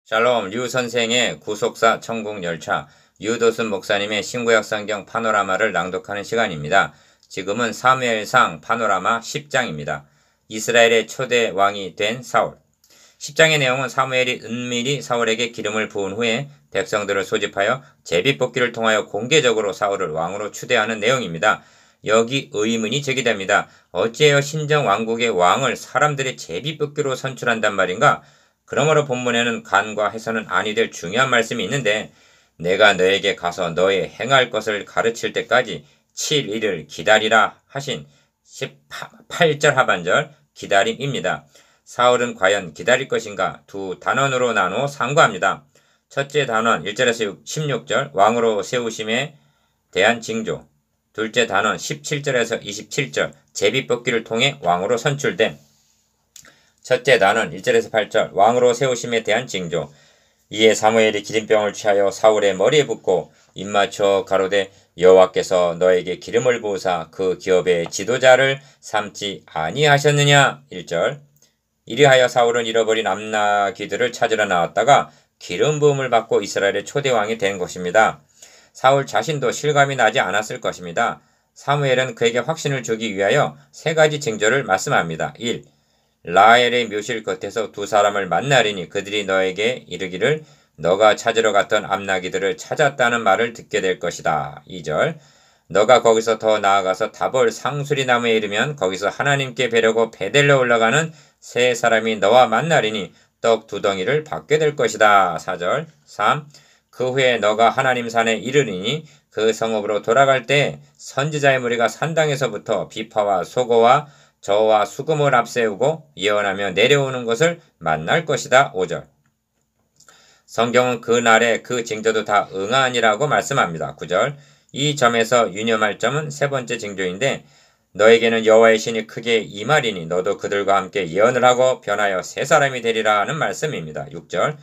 샬롬 류 선생의 구속사 천국 열차 유도순 목사님의 신구약 성경 파노라마를 낭독하는 시간입니다. 지금은 사무엘상 파노라마 10장입니다. 이스라엘의 초대 왕이 된 사울. 10장의 내용은 사무엘이 은밀히 사울에게 기름을 부은 후에 백성들을 소집하여 제비뽑기를 통하여 공개적으로 사울을 왕으로 추대하는 내용입니다. 여기 의문이 제기됩니다. 어찌하여 신정 왕국의 왕을 사람들의 제비뽑기로 선출한단 말인가? 그러므로 본문에는 간과 해서는 아니 될 중요한 말씀이 있는데 내가 너에게 가서 너의 행할 것을 가르칠 때까지 7일을 기다리라 하신 18절 하반절 기다림입니다. 사울은 과연 기다릴 것인가? 두 단원으로 나누어 상고합니다. 첫째 단원 1절에서 16절 왕으로 세우심에 대한 징조, 둘째 단원 17절에서 27절 제비뽑기를 통해 왕으로 선출됨. 첫째 단원 1절에서 8절 왕으로 세우심에 대한 징조. 이에 사무엘이 기름병을 취하여 사울의 머리에 붓고 입맞춰 가로되 여호와께서 너에게 기름을 부으사 그 기업의 지도자를 삼지 아니하셨느냐. 1절. 이리하여 사울은 잃어버린 암나귀들을 찾으러 나왔다가 기름 부음을 받고 이스라엘의 초대왕이 된 것입니다. 사울 자신도 실감이 나지 않았을 것입니다. 사무엘은 그에게 확신을 주기 위하여 세 가지 징조를 말씀합니다. 1. 라헬의 묘실 겉에서 두 사람을 만나리니 그들이 너에게 이르기를 너가 찾으러 갔던 암나귀들을 찾았다는 말을 듣게 될 것이다. 2절. 너가 거기서 더 나아가서 다볼 상수리 나무에 이르면 거기서 하나님께 뵈려고 베델로 올라가는 세 사람이 너와 만나리니 떡 두 덩이를 받게 될 것이다. 4절. 3. 그 후에 너가 하나님 산에 이르리니 그 성읍으로 돌아갈 때 선지자의 무리가 산당에서부터 비파와 소고와 저와 수금을 앞세우고 예언하며 내려오는 것을 만날 것이다. 5절. 성경은 그날의 그 징조도 다 응하니라고 말씀합니다. 9절. 이 점에서 유념할 점은 세 번째 징조인데 너에게는 여호와의 신이 크게 임하리니 너도 그들과 함께 예언을 하고 변하여 새 사람이 되리라는 말씀입니다. 6절.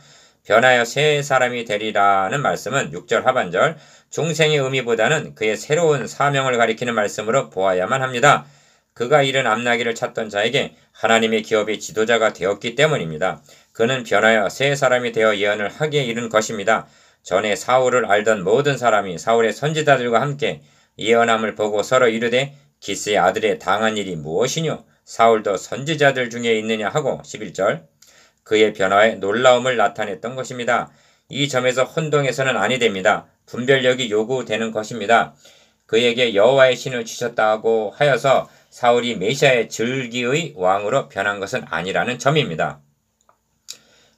변하여 새 사람이 되리라는 말씀은 6절 하반절 중생의 의미보다는 그의 새로운 사명을 가리키는 말씀으로 보아야만 합니다. 그가 잃은 암나귀를 찾던 자에게 하나님의 기업의 지도자가 되었기 때문입니다. 그는 변하여 새 사람이 되어 예언을 하기에 이른 것입니다. 전에 사울을 알던 모든 사람이 사울의 선지자들과 함께 예언함을 보고 서로 이르되 기스의 아들의 당한 일이 무엇이뇨? 사울도 선지자들 중에 있느냐 하고 11절. 그의 변화에 놀라움을 나타냈던 것입니다. 이 점에서 혼동해서는 아니 됩니다. 분별력이 요구되는 것입니다. 그에게 여호와의 신을 주셨다고 하여서 사울이 메시아의 절기의 왕으로 변한 것은 아니라는 점입니다.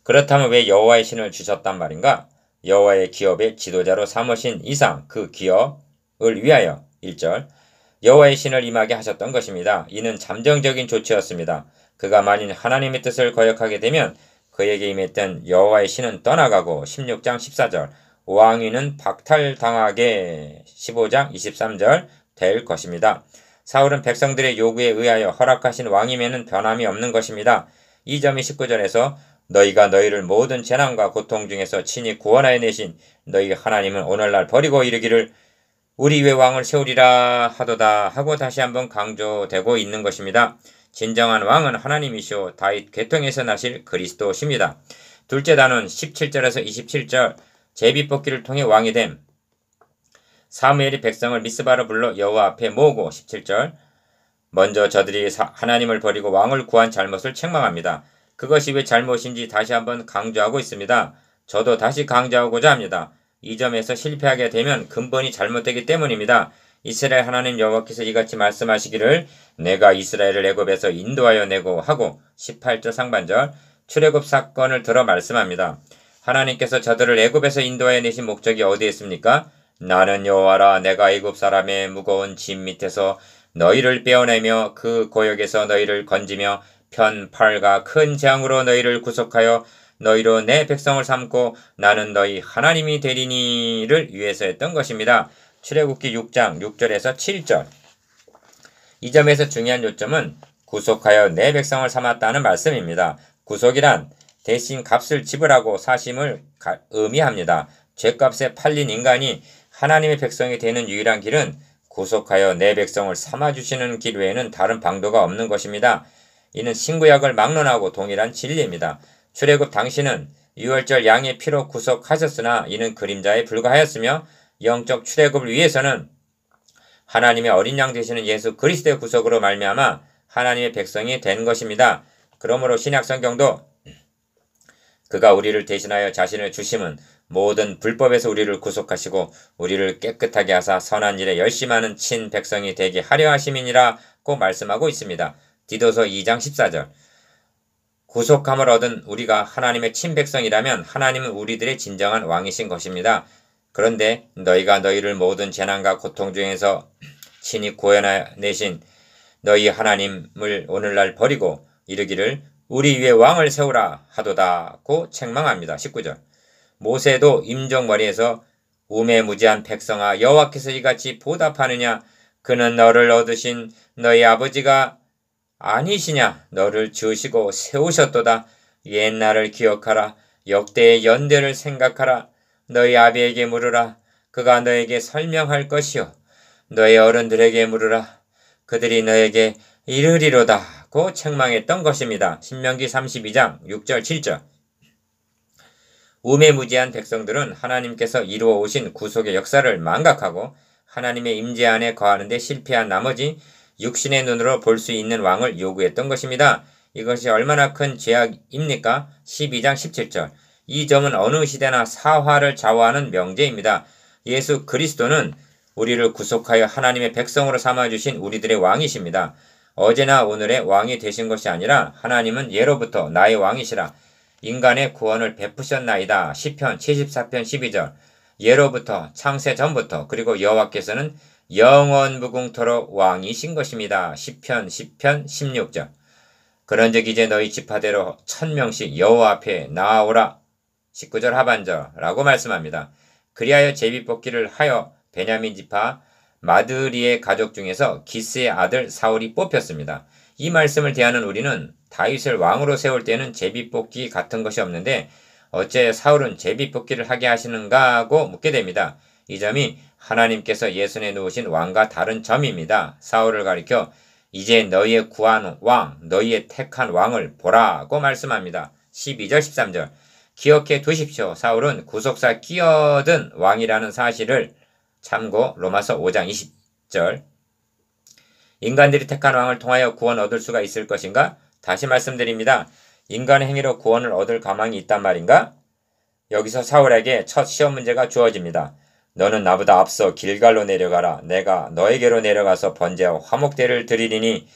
그렇다면 왜 여호와의 신을 주셨단 말인가? 여호와의 기업의 지도자로 삼으신 이상 그 기업을 위하여 1절 여호와의 신을 임하게 하셨던 것입니다. 이는 잠정적인 조치였습니다. 그가 만일 하나님의 뜻을 거역하게 되면 그에게 임했던 여호와의 신은 떠나가고 16장 14절 왕위는 박탈당하게 15장 23절 될 것입니다. 사울은 백성들의 요구에 의하여 허락하신 왕임에는 변함이 없는 것입니다. 이 점이 19절에서 너희가 너희를 모든 재난과 고통 중에서 친히 구원하여 내신 너희 하나님은 오늘날 버리고 이르기를 우리 위에 왕을 세우리라 하도다 하고 다시 한번 강조되고 있는 것입니다. 진정한 왕은 하나님이시오 다윗 계통에서 나실 그리스도십니다. 둘째 단원 17절에서 27절 제비뽑기를 통해 왕이 됨. 사무엘이 백성을 미스바로 불러 여호와 앞에 모으고 17절 먼저 저들이 하나님을 버리고 왕을 구한 잘못을 책망합니다. 그것이 왜 잘못인지 다시 한번 강조하고 있습니다. 저도 다시 강조하고자 합니다. 이 점에서 실패하게 되면 근본이 잘못되기 때문입니다. 이스라엘 하나님 여호와께서 이같이 말씀하시기를 내가 이스라엘을 애굽에서 인도하여 내고 하고 18절 상반절 출애굽 사건을 들어 말씀합니다. 하나님께서 저들을 애굽에서 인도하여 내신 목적이 어디에 있습니까? 나는 여호와라 내가 애굽 사람의 무거운 짐 밑에서 너희를 빼어내며 그 고역에서 너희를 건지며 편팔과 큰 재앙으로 너희를 구속하여 너희로 내 백성을 삼고 나는 너희 하나님이 되리니를 위해서 했던 것입니다. 출애굽기 6장 6절에서 7절. 이 점에서 중요한 요점은 구속하여 내 백성을 삼았다는 말씀입니다. 구속이란 대신 값을 지불하고 사심을 의미합니다. 죄값에 팔린 인간이 하나님의 백성이 되는 유일한 길은 구속하여 내 백성을 삼아주시는 길 외에는 다른 방도가 없는 것입니다. 이는 신구약을 막론하고 동일한 진리입니다. 출애굽 당시는 유월절 양의 피로 구속하셨으나 이는 그림자에 불과하였으며 영적 출애굽을 위해서는 하나님의 어린 양 되시는 예수 그리스도의 구속으로 말미암아 하나님의 백성이 된 것입니다. 그러므로 신약성경도 그가 우리를 대신하여 자신을 주심은 모든 불법에서 우리를 구속하시고 우리를 깨끗하게 하사 선한 일에 열심하는 친 백성이 되게 하려 하심이니라고 말씀하고 있습니다. 디도서 2장 14절. 구속함을 얻은 우리가 하나님의 친백성이라면 하나님은 우리들의 진정한 왕이신 것입니다. 그런데 너희가 너희를 모든 재난과 고통 중에서 친히 구해내신 너희 하나님을 오늘날 버리고 이르기를 우리 위에 왕을 세우라 하도다고 책망합니다. 19절. 모세도 임종머리에서 우매무지한 백성아 여호와께서 이같이 보답하느냐 그는 너를 얻으신 너희 아버지가 아니시냐 너를 지으시고 세우셨도다. 옛날을 기억하라. 역대의 연대를 생각하라. 너희 아비에게 물으라. 그가 너에게 설명할 것이요. 너희 어른들에게 물으라. 그들이 너에게 이르리로다고 책망했던 것입니다. 신명기 32장 6절 7절. 우매무지한 백성들은 하나님께서 이루어 오신 구속의 역사를 망각하고 하나님의 임재 안에 거하는 데 실패한 나머지 육신의 눈으로 볼 수 있는 왕을 요구했던 것입니다. 이것이 얼마나 큰 죄악입니까? 12장 17절. 이 점은 어느 시대나 사화를 좌우하는 명제입니다. 예수 그리스도는 우리를 구속하여 하나님의 백성으로 삼아주신 우리들의 왕이십니다. 어제나 오늘의 왕이 되신 것이 아니라 하나님은 예로부터 나의 왕이시라. 인간의 구원을 베푸셨나이다. 시편 74편 12절. 예로부터 창세 전부터 그리고 여호와께서는 영원무궁토록 왕이신 것입니다. 시편 10편 16절. 그런즉 이제 너희 지파대로 1000명씩 여호와 앞에 나아오라. 19절 하반절라고 말씀합니다. 그리하여 제비뽑기를 하여 베냐민 지파 마드리의 가족 중에서 기스의 아들 사울이 뽑혔습니다. 이 말씀을 대하는 우리는 다윗을 왕으로 세울 때는 제비뽑기 같은 것이 없는데 어째 사울은 제비뽑기를 하게 하시는가 하고 묻게 됩니다. 이 점이 하나님께서 예수에 놓으신 왕과 다른 점입니다. 사울을 가리켜 이제 너희의 구한 왕, 너희의 택한 왕을 보라고 말씀합니다. 12절 13절. 기억해 두십시오. 사울은 구속사 끼어든 왕이라는 사실을 참고 로마서 5장 20절. 인간들이 택한 왕을 통하여 구원 얻을 수가 있을 것인가? 다시 말씀드립니다. 인간의 행위로 구원을 얻을 가망이 있단 말인가? 여기서 사울에게 첫 시험 문제가 주어집니다. 너는 나보다 앞서 길갈로 내려가라. 내가 너에게로 내려가서 번제와 화목제를 드리리니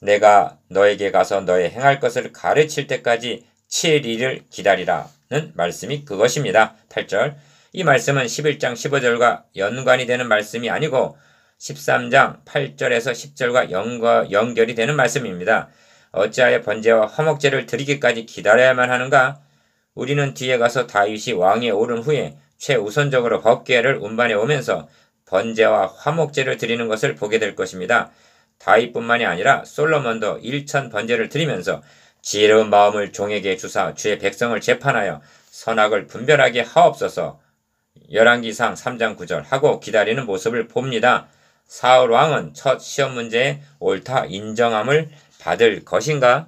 내가 너에게 가서 너의 행할 것을 가르칠 때까지 7일을 기다리라는 말씀이 그것입니다. 8절. 이 말씀은 11장 15절과 연관이 되는 말씀이 아니고 13장 8절에서 10절과 연결이 되는 말씀입니다. 어찌하여 번제와 화목제를 드리기까지 기다려야만 하는가? 우리는 뒤에 가서 다윗이 왕위에 오른 후에 최우선적으로 법궤를 운반해 오면서 번제와 화목제를 드리는 것을 보게 될 것입니다. 다윗뿐만이 아니라 솔로몬도 1000 번제를 드리면서 지혜로운 마음을 종에게 주사 주의 백성을 재판하여 선악을 분별하게 하옵소서. 열왕기상 3장 9절 하고 기다리는 모습을 봅니다. 사울 왕은 첫 시험 문제에 옳다 인정함을 받을 것인가?